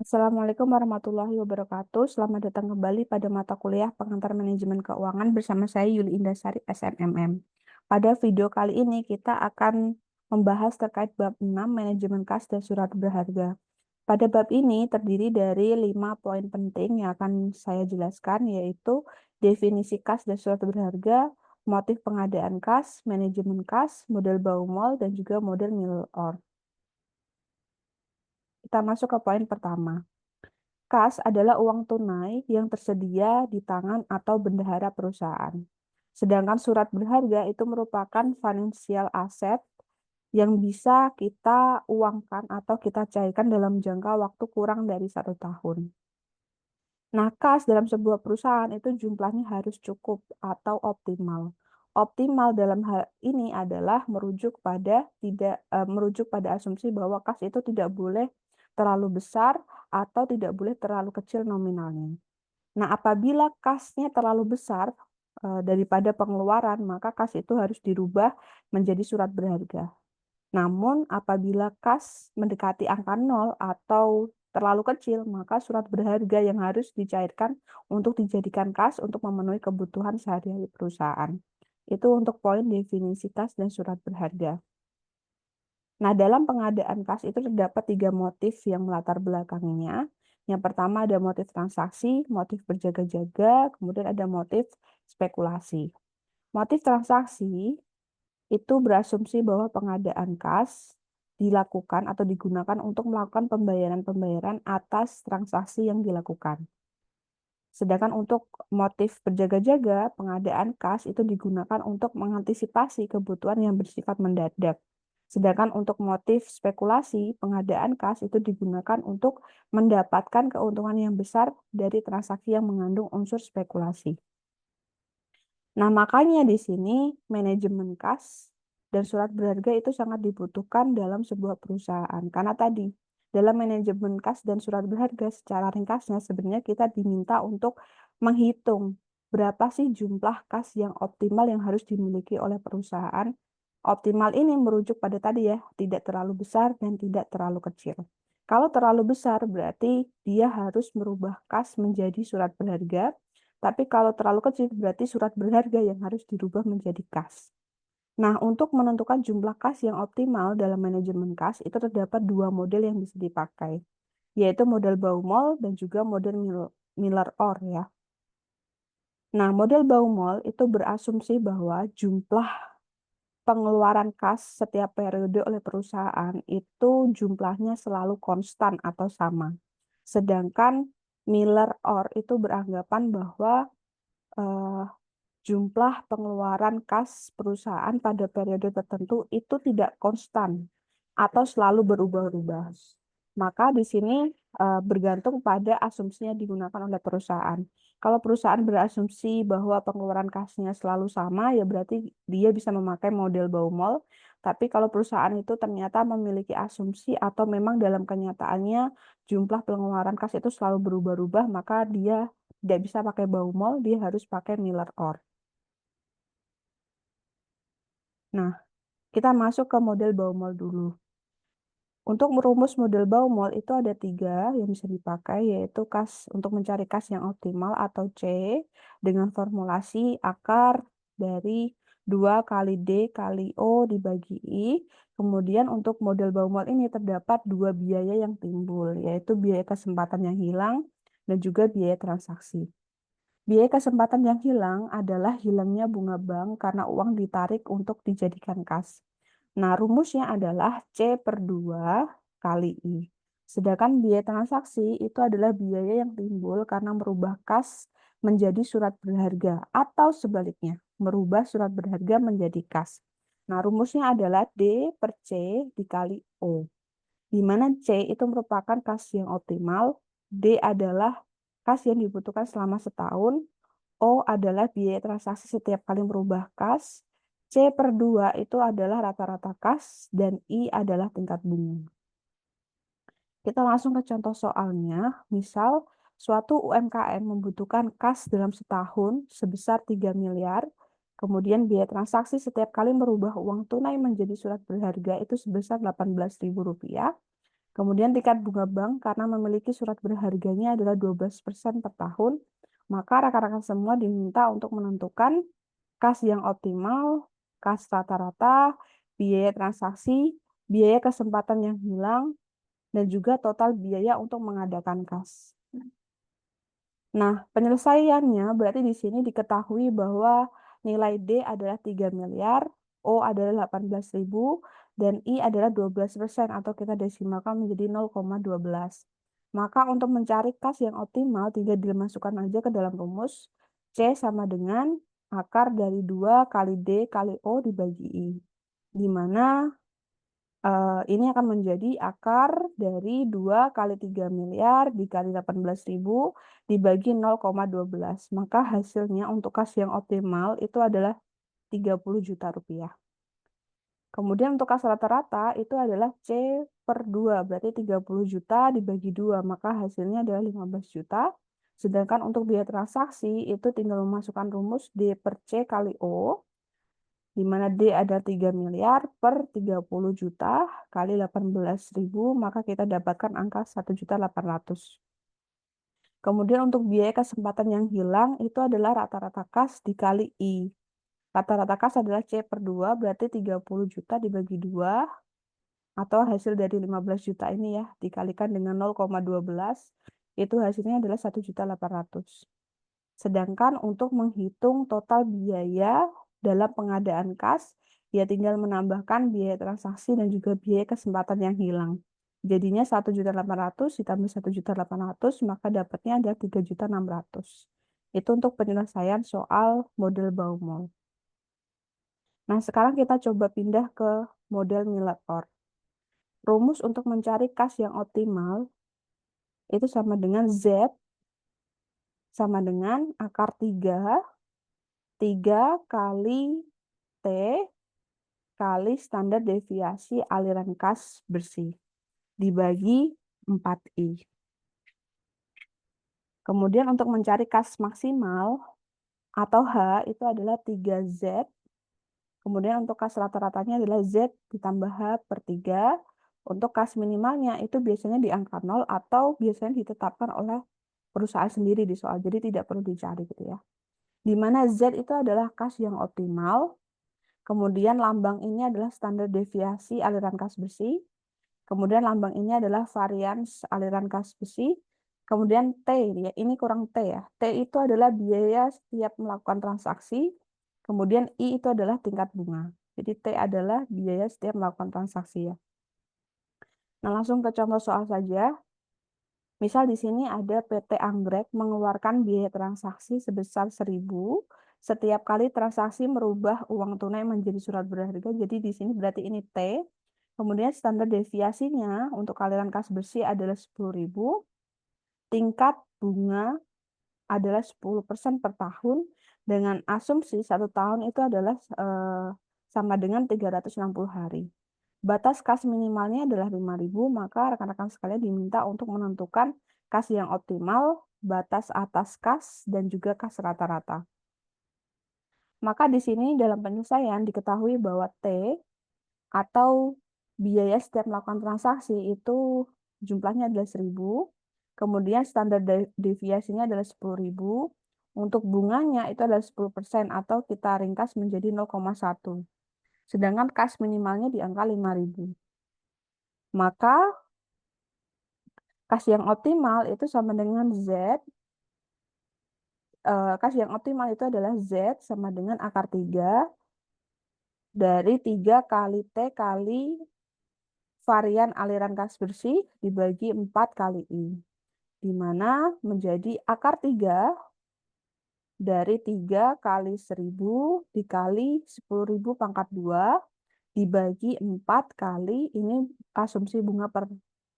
Assalamualaikum warahmatullahi wabarakatuh. Selamat datang kembali pada mata kuliah Pengantar Manajemen Keuangan bersama saya Yuli Indasari SMMM. Pada video kali ini kita akan membahas terkait bab 6 manajemen kas dan surat berharga. Pada bab ini terdiri dari 5 poin penting yang akan saya jelaskan, yaitu definisi kas dan surat berharga, motif pengadaan kas, manajemen kas, model Baumol, dan juga model Milor. Kita masuk ke poin pertama. Kas adalah uang tunai yang tersedia di tangan atau bendahara perusahaan. Sedangkan surat berharga itu merupakan financial asset yang bisa kita uangkan atau kita cairkan dalam jangka waktu kurang dari 1 tahun. Nah, kas dalam sebuah perusahaan itu jumlahnya harus cukup atau optimal. Optimal dalam hal ini adalah merujuk pada asumsi bahwa kas itu tidak boleh terlalu besar atau tidak boleh terlalu kecil nominalnya. Nah, apabila kasnya terlalu besar daripada pengeluaran, maka kas itu harus dirubah menjadi surat berharga. Namun, apabila kas mendekati angka 0 atau terlalu kecil, maka surat berharga yang harus dicairkan untuk dijadikan kas untuk memenuhi kebutuhan sehari-hari perusahaan. Itu untuk poin definisi kas dan surat berharga. Nah, dalam pengadaan kas itu terdapat 3 motif yang melatar belakanginya. Yang pertama ada motif transaksi, motif berjaga-jaga, kemudian ada motif spekulasi. Motif transaksi itu berasumsi bahwa pengadaan kas dilakukan atau digunakan untuk melakukan pembayaran-pembayaran atas transaksi yang dilakukan. Sedangkan untuk motif berjaga-jaga, pengadaan kas itu digunakan untuk mengantisipasi kebutuhan yang bersifat mendadak. Sedangkan untuk motif spekulasi, pengadaan kas itu digunakan untuk mendapatkan keuntungan yang besar dari transaksi yang mengandung unsur spekulasi. Nah, makanya di sini manajemen kas dan surat berharga itu sangat dibutuhkan dalam sebuah perusahaan. Karena tadi, dalam manajemen kas dan surat berharga secara ringkasnya sebenarnya kita diminta untuk menghitung berapa sih jumlah kas yang optimal yang harus dimiliki oleh perusahaan. Optimal ini merujuk pada tadi ya, tidak terlalu besar dan tidak terlalu kecil. Kalau terlalu besar berarti dia harus merubah kas menjadi surat berharga, tapi kalau terlalu kecil berarti surat berharga yang harus dirubah menjadi kas. Nah, untuk menentukan jumlah kas yang optimal dalam manajemen kas itu terdapat 2 model yang bisa dipakai, yaitu model Baumol dan juga model Miller-Orr ya. Nah, model Baumol itu berasumsi bahwa jumlah pengeluaran kas setiap periode oleh perusahaan itu jumlahnya selalu konstan atau sama. Sedangkan Miller-Orr itu beranggapan bahwa eh, jumlah pengeluaran kas perusahaan pada periode tertentu itu tidak konstan atau selalu berubah-ubah. Maka di sini bergantung pada asumsi yang digunakan oleh perusahaan. Kalau perusahaan berasumsi bahwa pengeluaran kasnya selalu sama, ya berarti dia bisa memakai model Baumol. Tapi kalau perusahaan itu ternyata memiliki asumsi atau memang dalam kenyataannya jumlah pengeluaran kas itu selalu berubah-ubah, maka dia tidak bisa pakai Baumol, dia harus pakai Miller-Orr. Nah, kita masuk ke model Baumol dulu. Untuk merumus model Baumol itu ada 3 yang bisa dipakai, yaitu kas untuk mencari kas yang optimal atau C dengan formulasi akar dari 2 kali D kali O dibagi I. Kemudian untuk model Baumol ini terdapat 2 biaya yang timbul, yaitu biaya kesempatan yang hilang dan juga biaya transaksi. Biaya kesempatan yang hilang adalah hilangnya bunga bank karena uang ditarik untuk dijadikan kas. Nah, rumusnya adalah C per 2 kali I. Sedangkan biaya transaksi itu adalah biaya yang timbul karena merubah kas menjadi surat berharga atau sebaliknya, merubah surat berharga menjadi kas. Nah, rumusnya adalah D per C dikali O, di mana C itu merupakan kas yang optimal, D adalah kas yang dibutuhkan selama setahun, O adalah biaya transaksi setiap kali merubah kas, C per 2 itu adalah rata-rata kas, dan I adalah tingkat bunga. Kita langsung ke contoh soalnya. Misal, suatu UMKM membutuhkan kas dalam setahun sebesar 3 miliar, kemudian biaya transaksi setiap kali merubah uang tunai menjadi surat berharga itu sebesar Rp18.000. Kemudian tingkat bunga bank karena memiliki surat berharganya adalah 12% per tahun, maka rekan-rekan semua diminta untuk menentukan kas yang optimal, kas rata-rata, biaya transaksi, biaya kesempatan yang hilang, dan juga total biaya untuk mengadakan kas. Nah, penyelesaiannya berarti di sini diketahui bahwa nilai D adalah 3 miliar, O adalah 18.000, dan I adalah 12% atau kita desimalkan menjadi 0,12. Maka untuk mencari kas yang optimal, tinggal dimasukkan aja ke dalam rumus. C sama dengan akar dari 2 kali D kali O dibagi I. Di mana ini akan menjadi akar dari 2 kali 3 miliar dikali 18.000 dibagi 0,12. Maka hasilnya untuk kas yang optimal itu adalah 30 juta rupiah. Kemudian untuk kas rata-rata itu adalah C per 2, berarti 30 juta dibagi 2, maka hasilnya adalah 15 juta. Sedangkan untuk biaya transaksi itu tinggal memasukkan rumus D per C kali O, di mana D ada 3 miliar per 30 juta kali 18.000, maka kita dapatkan angka 1.800.000. Kemudian untuk biaya kesempatan yang hilang itu adalah rata-rata kas dikali I. Rata-rata kas adalah C per 2, berarti 30 juta dibagi 2, atau hasil dari 15 juta ini ya, dikalikan dengan 0,12, itu hasilnya adalah 1.800.000. Sedangkan untuk menghitung total biaya dalam pengadaan kas, ya tinggal menambahkan biaya transaksi dan juga biaya kesempatan yang hilang. Jadinya 1.800.000 ditambah 1.800.000, maka dapatnya ada 3.600.000. Itu untuk penyelesaian soal model Baumol. Nah, sekarang kita coba pindah ke model Millett-Orr. Rumus untuk mencari kas yang optimal itu sama dengan Z sama dengan akar 3 kali T kali standar deviasi aliran kas bersih dibagi 4I. Kemudian untuk mencari kas maksimal atau H itu adalah 3Z. Kemudian untuk kas rata-ratanya adalah Z ditambah H per 3. Untuk kas minimalnya itu biasanya di angka 0 atau biasanya ditetapkan oleh perusahaan sendiri di soal. Jadi tidak perlu dicari gitu ya. Di mana Z itu adalah kas yang optimal. Kemudian lambang ini adalah standar deviasi aliran kas bersih. Kemudian lambang ini adalah varians aliran kas besi. Kemudian T, ya ini kurang T ya. T itu adalah biaya setiap melakukan transaksi. Kemudian I itu adalah tingkat bunga. Jadi T adalah biaya setiap melakukan transaksi ya. Nah, langsung ke contoh soal saja. Misal di sini ada PT Anggrek mengeluarkan biaya transaksi sebesar 1.000 setiap kali transaksi merubah uang tunai menjadi surat berharga. Jadi di sini berarti ini T. Kemudian standar deviasinya untuk aliran kas bersih adalah 10.000. Tingkat bunga adalah 10% per tahun dengan asumsi 1 tahun itu adalah sama dengan 360 hari. Batas kas minimalnya adalah 5.000, maka rekan-rekan sekalian diminta untuk menentukan kas yang optimal, batas atas kas, dan juga kas rata-rata. Maka di sini dalam penyelesaian diketahui bahwa T atau biaya setiap melakukan transaksi itu jumlahnya adalah 1.000. Kemudian standar deviasinya adalah 10.000. Untuk bunganya itu adalah 10% atau kita ringkas menjadi 0,1. Sedangkan kas minimalnya di angka 5.000. Maka kas yang optimal itu sama dengan Z. Kas yang optimal itu adalah Z sama dengan akar 3 dari 3 kali T kali varian aliran kas bersih dibagi 4 kali I. Di mana menjadi akar 3 dari 3 kali 1.000 dikali 10.000 pangkat 2 dibagi 4 kali, ini asumsi bunga per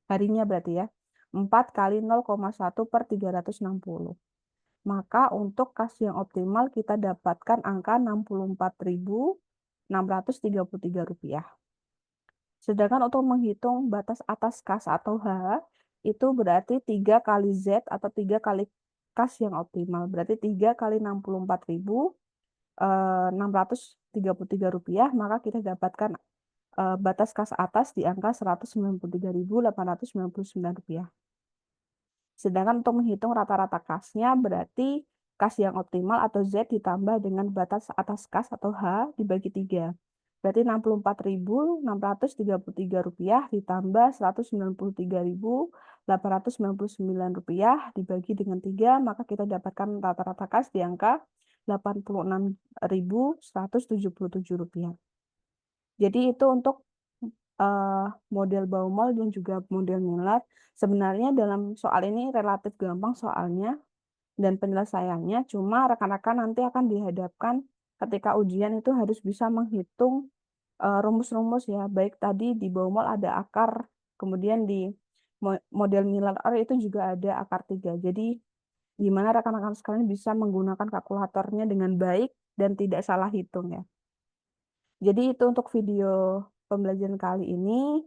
harinya berarti ya, 4 kali 0,1 per 360. Maka untuk kas yang optimal kita dapatkan angka 64.633 rupiah. Sedangkan untuk menghitung batas atas kas atau H, itu berarti 3 kali Z atau 3 kali kas yang optimal. Berarti 3 kali 64.633 rupiah, maka kita dapatkan batas kas atas di angka Rp193.899. Sedangkan untuk menghitung rata-rata kasnya berarti kas yang optimal atau Z ditambah dengan batas atas kas atau H dibagi 3. Berarti Rp64.633 ditambah Rp193.899 dibagi dengan 3, maka kita dapatkan rata-rata kas di angka Rp86.177. Jadi itu untuk model Baumol dan juga model Miller. Sebenarnya dalam soal ini relatif gampang soalnya dan penyelesaiannya, cuma rekan-rekan nanti akan dihadapkan ketika ujian itu harus bisa menghitung rumus-rumus ya, baik tadi di Baumol ada akar, kemudian di model Miller itu juga ada akar 3. Jadi gimana rekan-rekan sekalian bisa menggunakan kalkulatornya dengan baik dan tidak salah hitung ya. Jadi itu untuk video pembelajaran kali ini.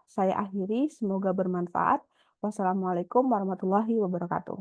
Saya akhiri, semoga bermanfaat. Wassalamualaikum warahmatullahi wabarakatuh.